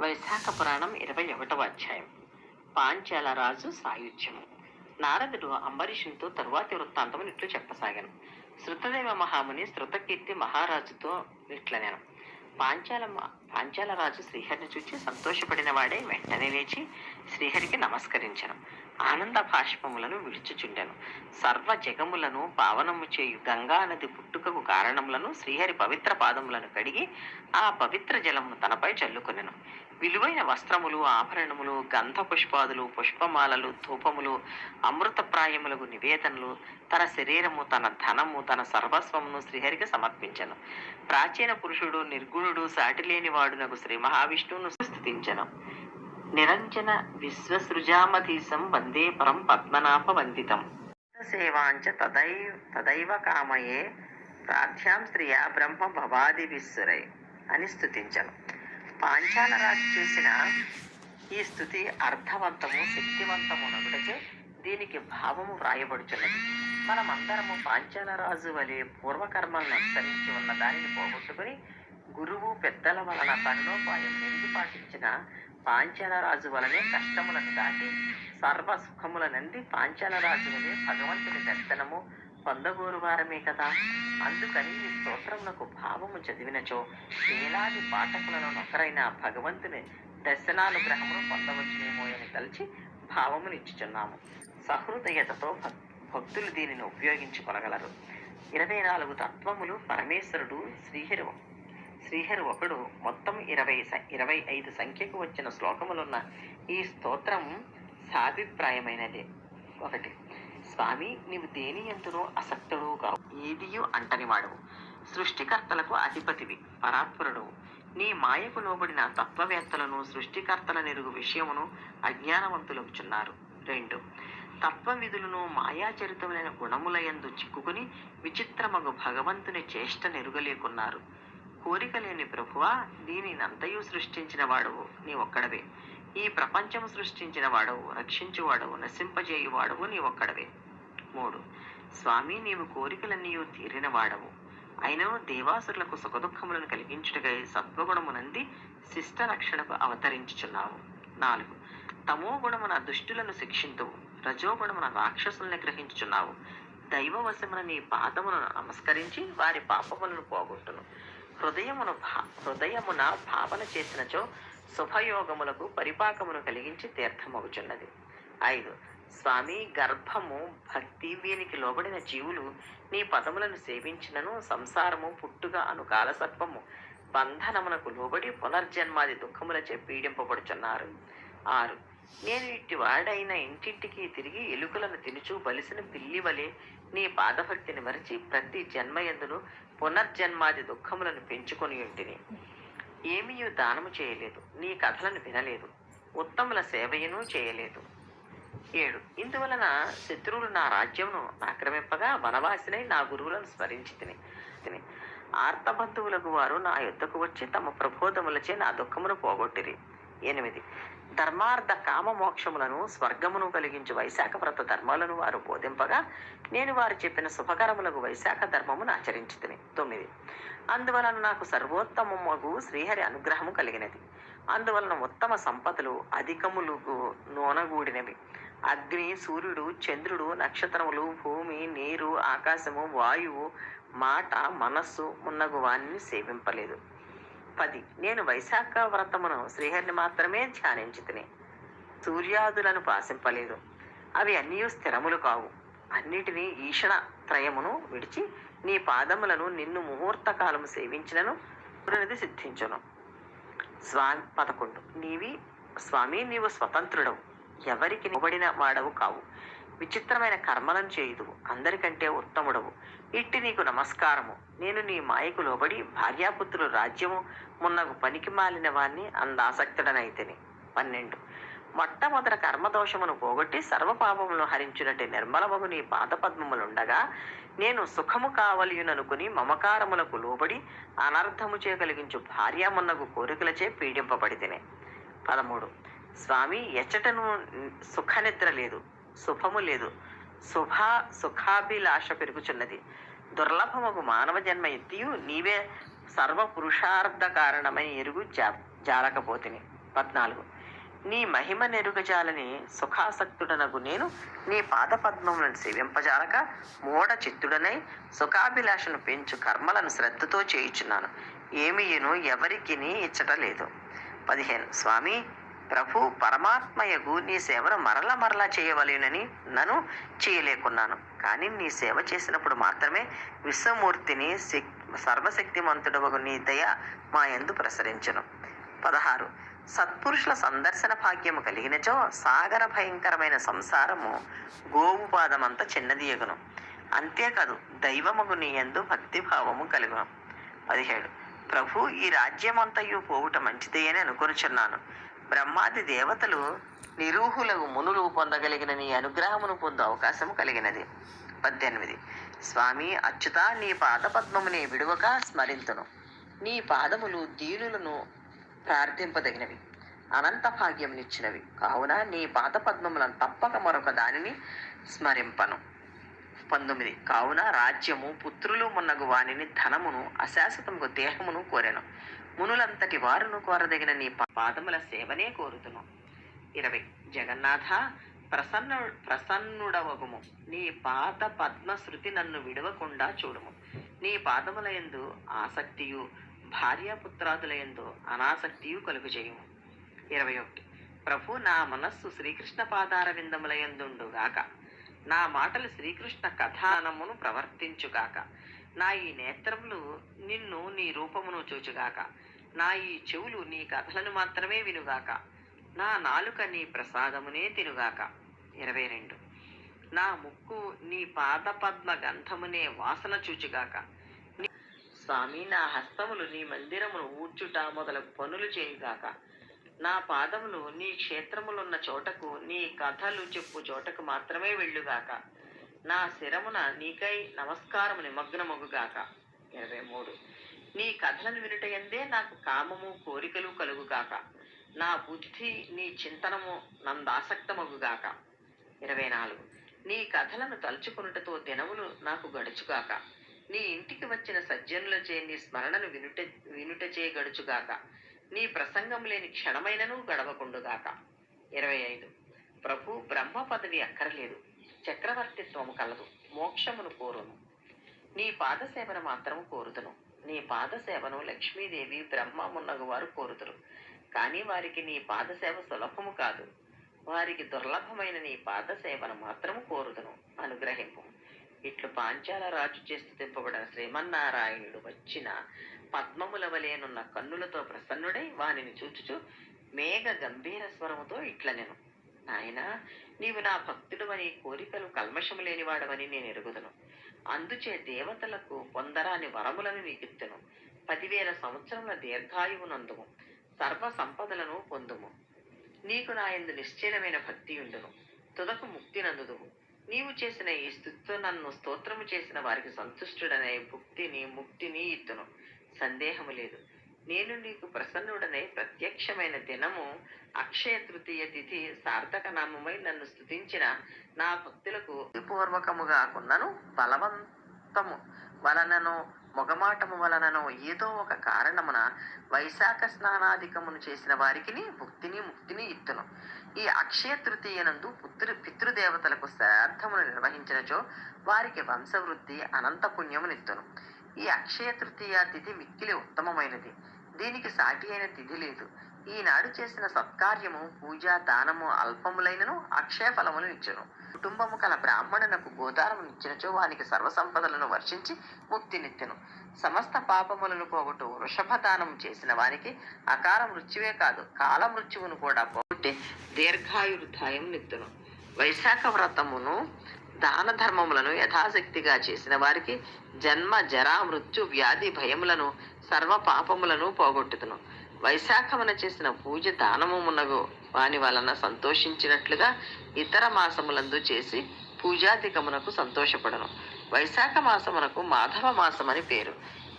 వైశాఖ పురాణం 21వ అధ్యాయం. పాంచాల రాజు సాయుధ్యము. నారదుడు అంబరీషునితో తరువాతి వృత్తాంతము ఇట్లు చెప్పసాగాను. శృతదేవ మహాముని శృతకీర్తి మహారాజుతో ఇట్లనేను. పాంచాల రాజు శ్రీహరిని చూచి సంతోషపడిన వాడే వెంటనే లేచి శ్రీహరికి నమస్కరించను. ఆనంద భాష్పములను విడుచుచుండెను. సర్వ జగములను పావనము చేయు గంగా నది పుట్టుకకు కారణములను శ్రీహరి పవిత్ర పాదములను కడిగి ఆ పవిత్ర జలమును తనపై చల్లుకొనెను. విలువైన వస్త్రములు, ఆభరణములు, గంధ పుష్పాదులు, పుష్పమాలలు, ధూపములు, అమృతప్రాయములకు నివేదనలు, తన శరీరము, తన ధనము, తన సర్వస్వమును శ్రీహరికి సమర్పించను. ప్రాచీన పురుషుడు, నిర్గుణుడు, సాటిలేని వాడునకు శ్రీ మహావిష్ణువును స్తుతించను. నిరంజన విశ్వసృజామధీశం వందే పరం పద్మనాభ వందితం. సేవాంచ తదైవ కామయే ప్రార్థ్యాం స్త్రియా బ్రహ్మ భవాది విశ్వరై అని స్తుతించను. పాంచాల రాజు చేసిన ఈ స్థుతి అర్థవంతము, శక్తివంతము నగుటచే దీనికి భావము వ్రాయబడుచున్నది. మనమందరము పాంచాల రాజు వలె పూర్వకర్మలను అనుసరించి ఉన్న దానిని పోగొట్టుకుని గురువు పెద్దల వలన తరుణోపాయం నెరిగి పాటించిన పాంచాల రాజు వలనే కష్టములను దాటి సర్వ సుఖములనంది పాంచాల రాజు వలె భగవంతుని దర్శనము పొందగోరు వారమే కదా. అందుకని ఈ స్తోత్రములకు భావము చదివినచో వేలాది పాఠకులను ఒకరైన భగవంతుని దర్శనానుగ్రహమును పొందవచ్చునేమో అని తలచి భావమునిచ్చుచున్నాము. సహృదయతతో భక్తులు దీనిని ఉపయోగించుకొనగలరు. 24 తత్వములు పరమేశ్వరుడు శ్రీహరి ఒకడు. మొత్తం 25 సంఖ్యకు వచ్చిన శ్లోకములున్న ఈ స్తోత్రం సాభిప్రాయమైనదే. 1. స్వామి, నీవు దేని ఎందునో అసక్తుడు కావు, ఏదియు అంటనివాడవు, సృష్టికర్తలకు అధిపతివి, పరాత్పరుడు. నీ మాయకు లోబడిన తత్వవేత్తలను సృష్టికర్తల నెరుగు విషయమును అజ్ఞానవంతులవుచున్నారు. 2. తత్వ విధులను మాయాచరితములైన గుణములయందు చిక్కుకుని విచిత్రమగు భగవంతుని చేష్ట నెరుగలేకున్నారు. కోరిక లేని ప్రభువా, దీనినంతయు సృష్టించిన వాడవు నీ ఒక్కడవే. ఈ ప్రపంచము సృష్టించిన వాడవు, రక్షించువాడవు, నశింపజేయువాడవు నీ ఒక్కడవే. 3. స్వామి, నీవు కోరికలన్నీ తీరిన వాడవు. అయినను దేవాసురులకు సుఖదుఖములను కలిగించుటకై సత్వగుణమునంది శిష్ట రక్షణకు అవతరించుచున్నావు. 4. తమో గుణమున దుష్టులను శిక్షింతువు, రజోగుణమున రాక్షసుల్ని గ్రహించుచున్నావు. దైవవశమున నీ పాదమును నమస్కరించి వారి పాపములను పోగొట్టును. హృదయమున భావన చేసినచో శుభయోగములకు పరిపాకమును కలిగించి తీర్థమగుచున్నది. 5. స్వామి, గర్భము, భక్తి వీనికి లోబడిన జీవులు నీ పదములను సేవించినను సంసారము, పుట్టుక అను కాలసర్పము బంధనమునకు లోబడి పునర్జన్మాది దుఃఖములచే పీడింపబడుచున్నారు. 6. నేను ఇట్టి వాడైన ఇంటింటికి తిరిగి ఎలుకలను తినుచు బలిసిన పిల్లి వలె నీ పాదభక్తిని మరచి ప్రతి జన్మయందును పునర్జన్మాది దుఃఖములను పెంచుకొని ఉంటిని. ఏమీయూ దానము చేయలేదు, నీ కథలను వినలేదు, ఉత్తముల సేవయను చేయలేదు. 7. ఇందువలన శత్రువులు నా రాజ్యమును ఆక్రమింపగా వనవాసినై నా గురువులను స్మరించి తిని ఆర్తబంధువులకు వారు నా యుద్ధకు వచ్చి తమ ప్రబోధములచే నా దుఃఖమును పోగొట్టిరి. 8. ధర్మార్థ కామ మోక్షములను స్వర్గమును కలిగించు వైశాఖ వ్రత ధర్మాలను వారు బోధింపగా నేను వారు చెప్పిన శుభకరములకు వైశాఖ ధర్మమును ఆచరించి తిని. 9. అందువలన నాకు సర్వోత్తమము శ్రీహరి అనుగ్రహము కలిగినది. అందువలన ఉత్తమ సంపదలు అధికములకు నూనగూడినవి. అగ్ని, సూర్యుడు, చంద్రుడు, నక్షత్రములు, భూమి, నీరు, ఆకాశము, వాయువు, మాట, మనస్సు మున్నగు వాణ్ణి సేవింపలేదు. 10. నేను వైశాఖ వ్రతమును శ్రీహరిని మాత్రమే ధ్యానించి తిని సూర్యాదులను పాసింపలేదు. అవి అన్నీ స్థిరములు కావు. అన్నిటినీ ఈషణ త్రయమును విడిచి నీ పాదములను నిన్ను ముహూర్త కాలము సేవించినను పునది సిద్ధించును. 11. స్వామి, నీవు స్వతంత్రుడవు, ఎవరికి నిలబడిన వాడవు కావు, విచిత్రమైన కర్మలను చేయుదువు, అందరికంటే ఉత్తముడవు. ఇట్టి నీకు నమస్కారము. నేను నీ మాయకు లోబడి భార్యాపుత్రులు, రాజ్యము మున్నగు పనికి మాలిన వాణ్ణి అందాసక్తుడనైతిని. 12. మొట్టమొదట కర్మదోషమును పోగొట్టి సర్వపాపములను హరించునట్టి నిర్మలమగు నీ పాదపద్మములుండగా నేను సుఖము కావలియుననుకుని మమకారములకు లోబడి అనర్థము చే కలిగించు భార్యామున్నగు కోరికలచే పీడింపబడితిని. 13. స్వామి, ఎచ్చటను సుఖనిద్ర లేదు, శుభము లేదు, సుఖాభిలాష పెరుగుచున్నది. దుర్లభముకు మానవ జన్మ ఎత్తియు నీవే సర్వ పురుషార్థ కారణమై ఎరుగు జాలకపోతిని. 14. నీ మహిమ నెరుగజాలని సుఖాసక్తుడనగు నేను నీ పాదపద్మములను సేవింపజాలక మూఢ చిత్తుడనై సుఖాభిలాషను పెంచు కర్మలను శ్రద్ధతో చేయుచున్నాను. ఏమియును ఎవరికి ఇచ్చట లేదు. 15. స్వామి, ప్రభు పరమాత్మయగు నీ సేవను మరలా చేయవలెనని నన్ను చేయలేకున్నాను. కానీ నీ సేవ చేసినప్పుడు మాత్రమే విశ్వమూర్తిని సర్వశక్తిమంతుడవగు నీ దయ మా యందు ప్రసరించును. 16. సత్పురుషుల సందర్శన భాగ్యము కలిగినచో సాగర భయంకరమైన సంసారము గోవు పాదమంత చిన్నదీయగును. అంతేకాదు దైవమగు నీ యందు భక్తిభావము కలుగును. 17. ప్రభు, ఈ రాజ్యమంతయు పోవుట మంచిదే అని అనుకొనుచున్నాను. బ్రహ్మాది దేవతలు నిరూహులకు మునులు పొందగలిగిన నీ అనుగ్రహమును పొందు అవకాశము కలిగినది. 18. స్వామి అచ్యుత, నీ పాదపద్మముని విడువక స్మరింతును. నీ పాదములు దీనులను ప్రార్థింపదగినవి, అనంత భాగ్యమునిచ్చినవి. కావున నీ పాదపద్మములను తప్పక మరొక దానిని స్మరింపను. 19. కావున రాజ్యము పుత్రులు మున్నగు వానిని ధనమును అశాశ్వతముకు దేహమును కోరెను. మునులంతటి వారును కోరదగిన నీ పాదముల సేవనే కోరుతును. 20. జగన్నాథ, ప్రసన్నుడవగుము. నీ పాద పద్మశృతి నన్ను విడవకుండా చూడుము. నీ పాదముల యందు ఆసక్తియు భార్యాపుత్రాదుల యందు అనాసక్తియు కలుగు చేయుము. 21. ప్రభు, నా మనస్సు శ్రీకృష్ణ పాదార విందముల యందుండుగాక. నా మాటలు శ్రీకృష్ణ కథానమును ప్రవర్తించుగాక. నా ఈ నేత్రములు నిన్ను నీ రూపమును చూచుగాక. నా ఈ చెవులు నీ కథలను మాత్రమే వినుగాక. నా నాలుక నీ ప్రసాదమునే తినుగాక. 22. నా ముక్కు నీ పాదపద్మ గంధమునే వాసన చూచుగాక. స్వామి, నా హస్తములు నీ మందిరమును ఊడ్చుట మొదలగు పనులు చేయుగాక. నా పాదములు నీ క్షేత్రములున్న చోటకు, నీ కథలు చెప్పు చోటకు మాత్రమే వెళ్ళుగాక. నా శిరమున నీకై నమస్కారము నిమగ్నమగుగాక. 23. నీ కథలను వినుటయందే నాకు కామము కోరికలు కలుగుగాక. నా బుద్ధి నీ చింతనము నందాసక్తమగుగాక. 24. నీ కథలను తలుచుకునుటతో దినములు నాకు గడుచుగాక. నీ ఇంటికి వచ్చిన సజ్జనులచే నీ స్మరణను వినుటచే గడుచుగాక. నీ ప్రసంగం లేని క్షణమైనను గడవకుండుగాక. 25. ప్రభు, బ్రహ్మ పదవి అక్కరలేదు, చక్రవర్తిత్వము కలదు, మోక్షమును కోరును. నీ పాదసేవను మాత్రము కోరుదును. నీ పాదసేవను లక్ష్మీదేవి బ్రహ్మ మున్నగు వారు కోరుదురు. కానీ వారికి నీ పాదసేవ సులభము కాదు. వారికి దుర్లభమైన నీ పాదసేవను మాత్రము కోరుదును. అనుగ్రహింపు. ఇట్లు పాంచాల రాజు చేస్తూ తింపబడిన శ్రీమన్నారాయణుడు వచ్చిన పద్మముల వలెనున్న కన్నులతో ప్రసన్నుడై వానిని చూచుచు మేఘ గంభీర స్వరముతో ఇట్లనెను. నాయనా, నీవు నా భక్తుడవని, కోరికలు కల్మషము లేనివాడవని నేను ఎరుగుదును. అందుచే దేవతలకు పొందరాని వరములను నీకిత్తును. 10,000 సంవత్సరముల దీర్ఘాయువునందుము, సర్వ సంపదలను పొందుము. నీకు నా యందు నిశ్చలమైన భక్తి ఉండును. తుదకు ముక్తి నందుదువు. నీవు చేసిన ఈ స్తుతితో నన్ను స్తోత్రము చేసిన వారికి సంతుష్టుడనే ముక్తిని ఇత్తును. సందేహము లేదు. నేను నీకు ప్రసన్నుడనై ప్రత్యక్షమైన దినము అక్షయ తృతీయ తిథి సార్థక నామమై నన్ను స్తుతించిన నా భక్తులకు పూర్వకముగా కొన్నను బలవంతము వలనను మొగమాటము వలనను ఏదో ఒక కారణమున వైశాఖ స్నానాధికమును చేసిన వారికి ముక్తిని ఇత్తును. ఈ అక్షయ తృతీయనందు పితృదేవతలకు శ్రాద్ధమును నిర్వహించినచో వారికి వంశవృద్ధి అనంత పుణ్యమునిత్తును. ఈ అక్షయ తృతీయ తిథి మిక్కిలి ఉత్తమమైనది. దీనికి సాటి అయిన తిథి లేదు. ఈనాడు చేసిన సత్కార్యము, పూజ, దానము అల్పములైనను అక్షయ ఫలములు ఇచ్చును. కుటుంబము కల బ్రాహ్మణునకు గోదానము ఇచ్చినచో వానికి సర్వసంపదలను వర్షించి ముక్తినిత్తును. సమస్త పాపములను పోగొట్టు వృషభదానము చేసిన వానికి అకాల మృత్యువే కాదు, కాల మృత్యువును కూడా పోగొట్టి దీర్ఘాయుర్ధాయం నిత్తును. వైశాఖ వ్రతమును దాన ధర్మములను యథాశక్తిగా చేసిన వారికి జన్మ, జరా, మృత్యు, వ్యాధి భయములను, సర్వ పాపములను పోగొట్టుతును. వైశాఖమున చేసిన పూజ, దానము మున్నగు వాని వలన సంతోషించినట్లుగా ఇతర మాసములందు చేసి పూజాధికమునకు సంతోషపడను. వైశాఖ మాసమునకు మాధవ మాసమని పేరు.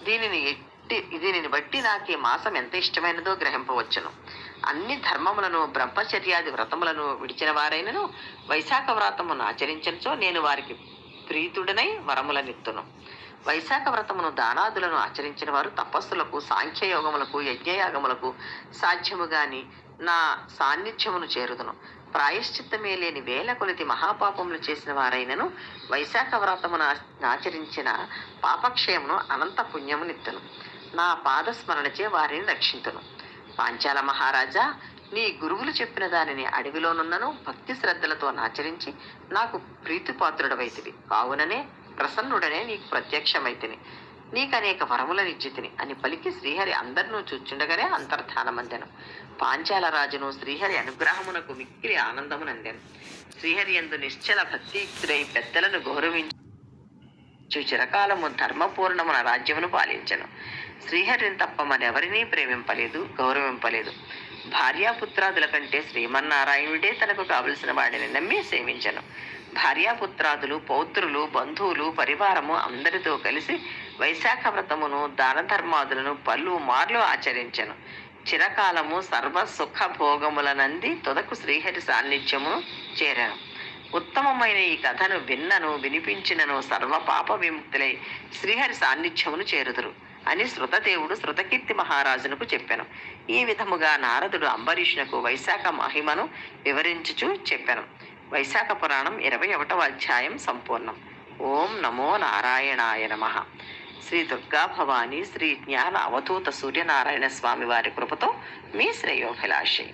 దీనిని బట్టి నాకు ఈ మాసం ఎంత ఇష్టమైనదో గ్రహింపవచ్చును. అన్ని ధర్మములను, బ్రహ్మచర్యాది వ్రతములను విడిచిన వారైనను వైశాఖ వ్రతమును ఆచరించనిచో నేను వారికి ప్రీతుడనై వరములనిత్తును. వైశాఖ వ్రతమును, దానాదులను ఆచరించిన వారు తపస్సులకు, సాంఖ్యయోగములకు, యజ్ఞయాగములకు సాధ్యము గాని నా సాన్నిధ్యమును చేరుదును. ప్రాయశ్చిత్తమే లేని వేల కొలిది మహాపాపములు చేసిన వారైనను వైశాఖ వ్రతమును ఆచరించిన పాపక్షయమును అనంత పుణ్యమునిత్తును. నా పాదస్మరణచే వారిని రక్షింతును. పాంచాల మహారాజా, నీ గురువులు చెప్పిన దానిని అడవిలోనున్నను భక్తి శ్రద్ధలతో ఆచరించి నాకు ప్రీతిపాత్రుడవైతివి. కావుననే ప్రసన్నుడనే నీకు ప్రత్యక్షమైతిని. నీకనేక వరములనిచ్చితిని అని పలికి శ్రీహరి అందరినూ చూచుండగానే అంతర్ధానమందెను. పాంచాల రాజును శ్రీహరి అనుగ్రహమునకు మిక్కిలి ఆనందమునందెను. శ్రీహరి యందు నిశ్చల భక్తియుక్తుడై పెద్దలను గౌరవించి చిరకాలము ధర్మపూర్ణమున రాజ్యమును పాలించెను. శ్రీహరిని తప్ప మరెవరినీ ప్రేమింపలేదు, గౌరవింపలేదు. భార్యాపుత్రాదుల కంటే శ్రీమన్నారాయణుడే తనకు కావలసిన వాడిని నమ్మి సేవించెను. భార్యాపుత్రాదులు, పౌత్రులు, బంధువులు, పరివారము అందరితో కలిసి వైశాఖ వ్రతమును దాన ధర్మాదులను పలు మార్లు ఆచరించెను. చిరకాలము సర్వ సుఖ భోగములనంది తొదకు శ్రీహరి సాన్నిధ్యము చేరెను. ఉత్తమమైన ఈ కథను విన్నను వినిపించినను సర్వ పాప విముక్తులై శ్రీహరి సాన్నిధ్యమును చేరుదురు అని శృతదేవుడు శృతకీర్తి మహారాజునకు చెప్పెను. ఈ విధముగా నారదుడు అంబరీషునకు వైశాఖ మహిమను వివరించుచు చెప్పెను. వైశాఖ పురాణం 21వ అధ్యాయం సంపూర్ణం. ఓం నమో నారాయణాయ నమః. శ్రీ దుర్గా భవానీ శ్రీ జ్ఞాన అవధూత సూర్యనారాయణ స్వామి వారి కృపతో మీ శ్రేయోభిలాషి.